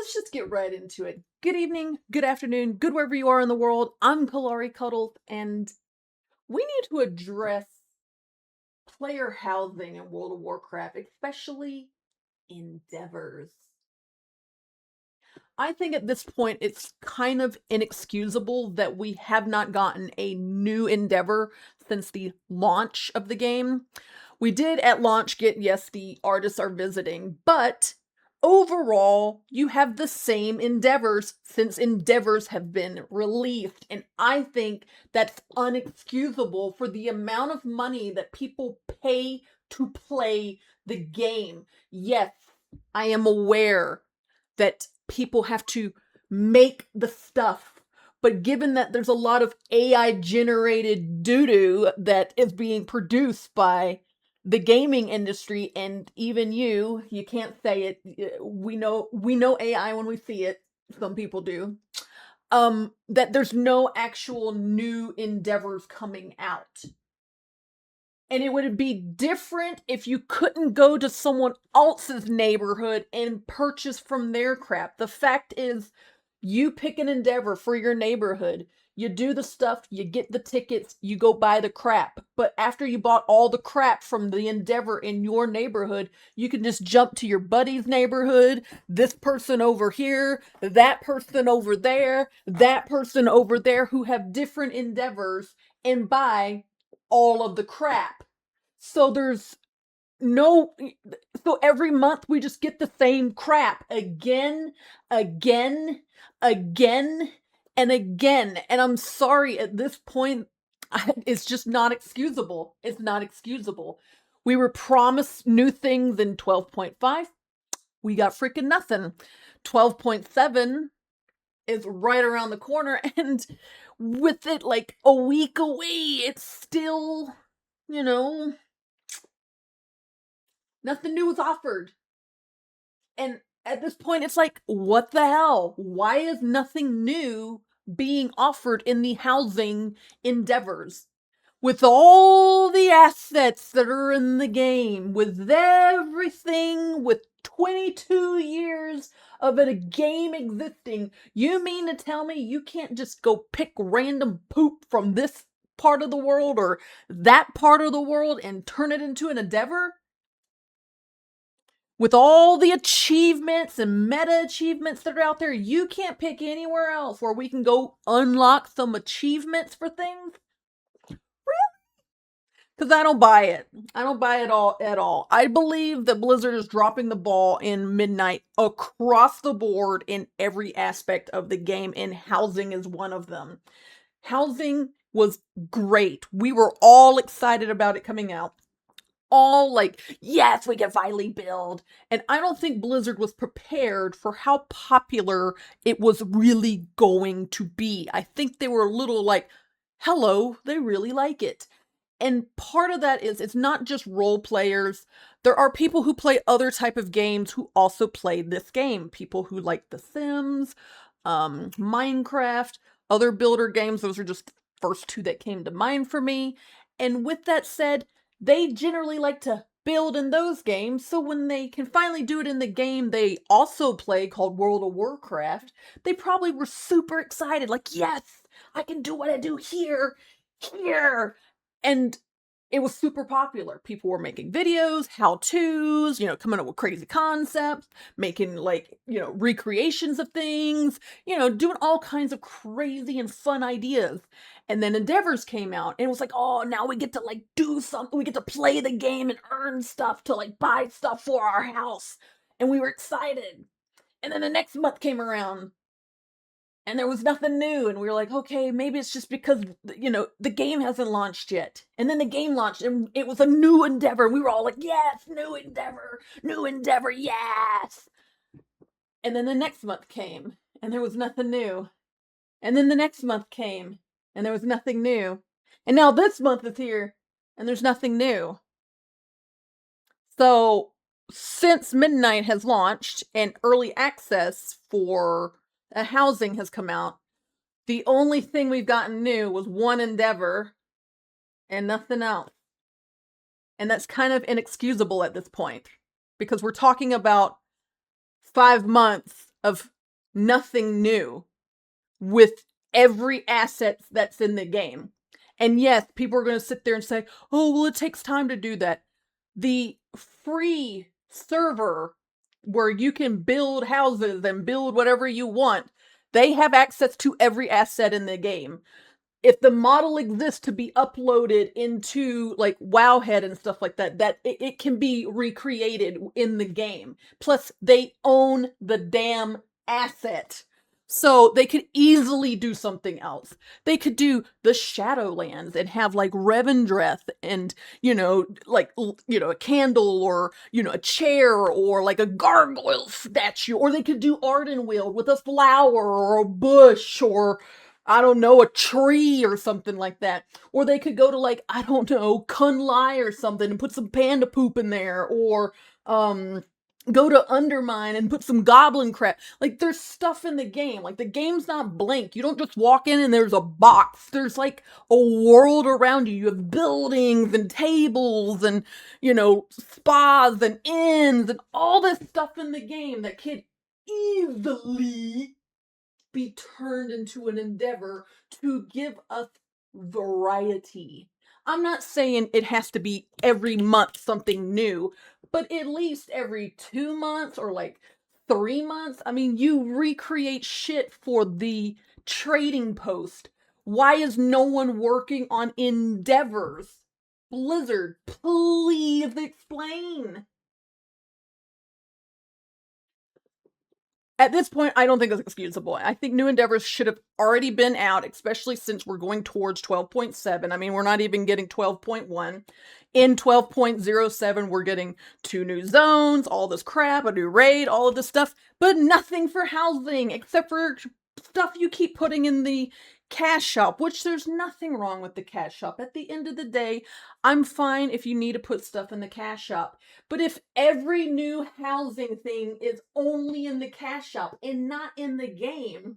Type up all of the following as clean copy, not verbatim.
let's just get right into it. Good evening, good afternoon, good wherever you are in the world. I'm Kalari Cuddles, and we need to address player housing in World of Warcraft, especially endeavors. I think at this point it's kind of inexcusable that we have not gotten a new endeavor since the launch of the game. We did at launch get, yes, the artists are visiting, but overall, you have the same endeavors since endeavors have been released. And I think that's unexcusable for the amount of money that people pay to play the game. Yes, I am aware that people have to make the stuff. But given that there's a lot of AI generated doo-doo that is being produced by the gaming industry, and even you can't say it. We know AI when we see it. Some people do. That there's no actual new endeavors coming out. And it would be different if you couldn't go to someone else's neighborhood and purchase from their crap. The fact is, you pick an endeavor for your neighborhood. You do the stuff, you get the tickets, you go buy the crap. But after you bought all the crap from the endeavor in your neighborhood, you can just jump to your buddy's neighborhood, this person over here, that person over there, that person over there who have different endeavors and buy all of the crap. So there's no, so every month we just get the same crap again, again, again, and again. And I'm sorry, at this point, it's just not excusable. It's not excusable. We were promised new things in 12.5. We got freaking nothing. 12.7 is right around the corner, and with it like a week away, it's still, you know, nothing new was offered. And at this point, it's like, what the hell? Why is nothing new being offered in the housing endeavors? With all the assets that are in the game, with everything, with 22 years of a game existing, you mean to tell me you can't just go pick random poop from this part of the world or that part of the world and turn it into an endeavor? With all the achievements and meta achievements that are out there, you can't pick anywhere else where we can go unlock some achievements for things? Because I don't buy it. I don't buy it all at all. I believe that Blizzard is dropping the ball in Midnight across the board in every aspect of the game, and housing is one of them. Housing was great. We were all excited about it coming out. All like, yes, we can finally build. And I don't think Blizzard was prepared for how popular it was really going to be. I think they were a little like, hello, they really like it. And part of that is it's not just role players. There are people who play other type of games who also play this game. People who like The Sims, Minecraft, other builder games. Those are just the first two that came to mind for me. And with that said, they generally like to build in those games, so when they can finally do it in the game they also play called World of Warcraft, they probably were super excited, like, yes, I can do what I do here. And it was super popular. People were making videos, how-tos, coming up with crazy concepts, making like, recreations of things, doing all kinds of crazy and fun ideas. And then Endeavors came out and it was like, oh, now we get to like do something. We get to play the game and earn stuff to like buy stuff for our house. And we were excited. And then the next month came around and there was nothing new, and we were like, okay, maybe it's just because the game hasn't launched yet. And then the game launched and it was a new endeavor, and we were all like, yes, new endeavor, yes. And then the next month came and there was nothing new, and then the next month came and there was nothing new, and now this month is here and there's nothing new. So since Midnight has launched and early access for housing has come out, the only thing we've gotten new was one endeavor and nothing else. And that's kind of inexcusable at this point, because we're talking about 5 months of nothing new with every asset that's in the game. And yes, people are going to sit there and say, oh, well, it takes time to do that. The free server where you can build houses and build whatever you want, they have access to every asset in the game. If the model exists to be uploaded into like Wowhead and stuff like that, it can be recreated in the game. Plus, they own the damn asset. So they could easily do something else. They could do the Shadowlands and have like Revendreth and, like, a candle or, a chair or like a gargoyle statue. Or they could do Ardenweald with a flower or a bush or, I don't know, a tree or something like that. Or they could go to like, I don't know, Kunlai or something and put some panda poop in there. Or, go to Undermine and put some goblin crap. Like, there's stuff in the game. Like, the game's not blank. You don't just walk in and there's a box. There's like a world around you. You have buildings and tables and, spas and inns and all this stuff in the game that could easily be turned into an endeavor to give us variety. I'm not saying it has to be every month something new, but at least every 2 months or like 3 months. I mean, you recreate shit for the trading post. Why is no one working on endeavors? Blizzard, please explain. At this point, I don't think it's excusable. I think new endeavors should have already been out, especially since we're going towards 12.7. I mean, we're not even getting 12.1. In 12.07, we're getting 2 new zones, all this crap, a new raid, all of this stuff, but nothing for housing except for stuff you keep putting in the cash shop, which there's nothing wrong with the cash shop. At the end of the day, I'm fine if you need to put stuff in the cash shop. But if every new housing thing is only in the cash shop and not in the game,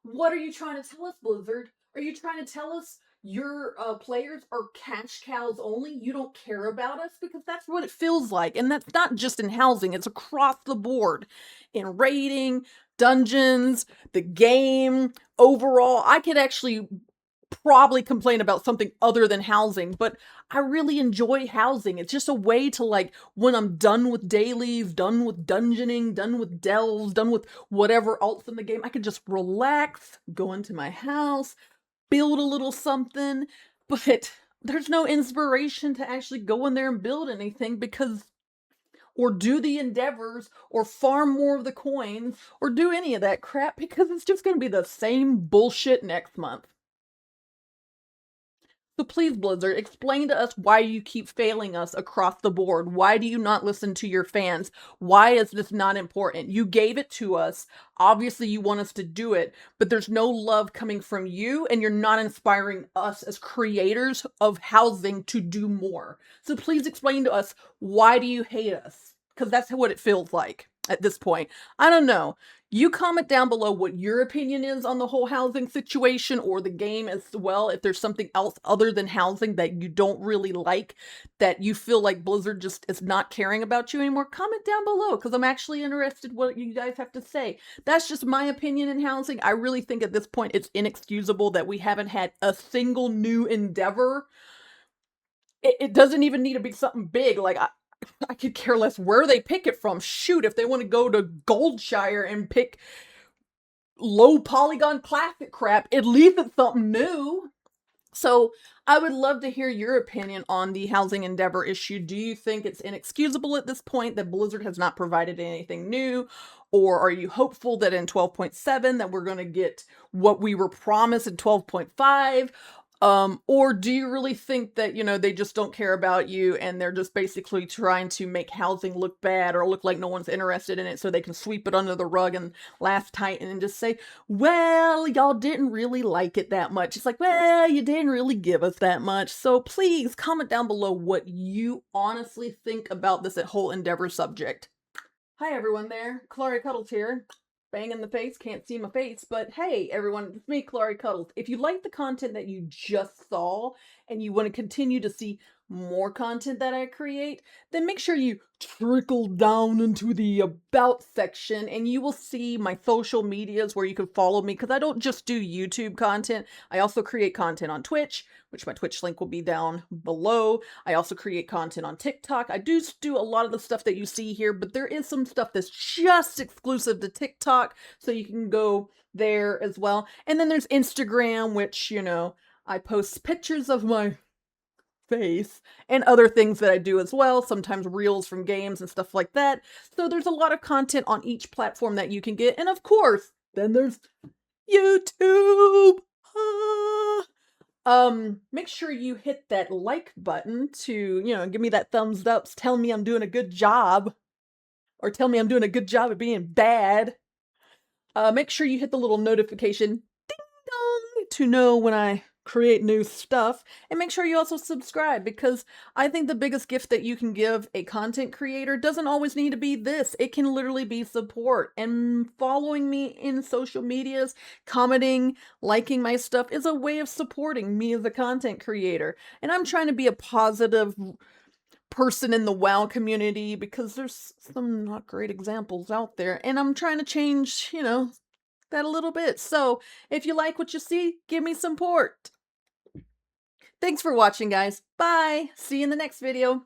what are you trying to tell us, Blizzard? Are you trying to tell us your players are cash cows only? You don't care about us? Because that's what it feels like. And that's not just in housing, it's across the board. In raiding, dungeons, the game, overall. I could actually probably complain about something other than housing, but I really enjoy housing. It's just a way to, like, when I'm done with dailies, done with dungeoning, done with delves, done with whatever else in the game, I could just relax, go into my house, build a little something, but there's no inspiration to actually go in there and build anything because, or do the endeavors, or farm more of the coins, or do any of that crap because it's just going to be the same bullshit next month. So please, Blizzard, explain to us why you keep failing us across the board. Why do you not listen to your fans? Why is this not important? You gave it to us. Obviously, you want us to do it, but there's no love coming from you, and you're not inspiring us as creators of housing to do more. So please explain to us, why do you hate us? Because that's what it feels like at this point. I don't know. You comment down below what your opinion is on the whole housing situation or the game as well. If there's something else other than housing that you don't really like, that you feel like Blizzard just is not caring about you anymore, comment down below because I'm actually interested what you guys have to say. That's just my opinion in housing. I really think at this point it's inexcusable that we haven't had a single new endeavor. It doesn't even need to be something big. Like, I could care less where they pick it from. Shoot, if they want to go to Goldshire and pick low polygon classic crap, at least it's something new. So I would love to hear your opinion on the housing endeavor issue. Do you think it's inexcusable at this point that Blizzard has not provided anything new? Or are you hopeful that in 12.7 that we're going to get what we were promised in 12.5? Or do you really think that, they just don't care about you and they're just basically trying to make housing look bad or look like no one's interested in it so they can sweep it under the rug and laugh tighten and just say, well, y'all didn't really like it that much. It's like, well, you didn't really give us that much. So please comment down below what you honestly think about this whole endeavor subject. Hi everyone there, Clary Cuddles here. Bang in the face, can't see my face, but hey everyone, it's me, Clary Cuddles. If you like the content that you just saw and you want to continue to see more content that I create, then make sure you trickle down into the about section and you will see my social medias where you can follow me, because I don't just do YouTube content. I also create content on Twitch, which my Twitch link will be down below. I also create content on TikTok. I do a lot of the stuff that you see here, but there is some stuff that's just exclusive to TikTok, so you can go there as well. And then there's Instagram, which, I post pictures of my face and other things that I do as well, sometimes reels from games and stuff like that. So there's a lot of content on each platform that you can get. And of course, then there's YouTube. Ah. Make sure you hit that like button to, give me that thumbs up, tell me I'm doing a good job, or tell me I'm doing a good job of being bad. Make sure you hit the little notification dong to know when I create new stuff, and make sure you also subscribe, because I think the biggest gift that you can give a content creator doesn't always need to be this. It can literally be support, and following me in social medias, commenting, liking my stuff is a way of supporting me as a content creator. And I'm trying to be a positive person in the WoW community, because there's some not great examples out there, and I'm trying to change, that a little bit. So if you like what you see, give me support. Thanks for watching, guys. Bye. See you in the next video.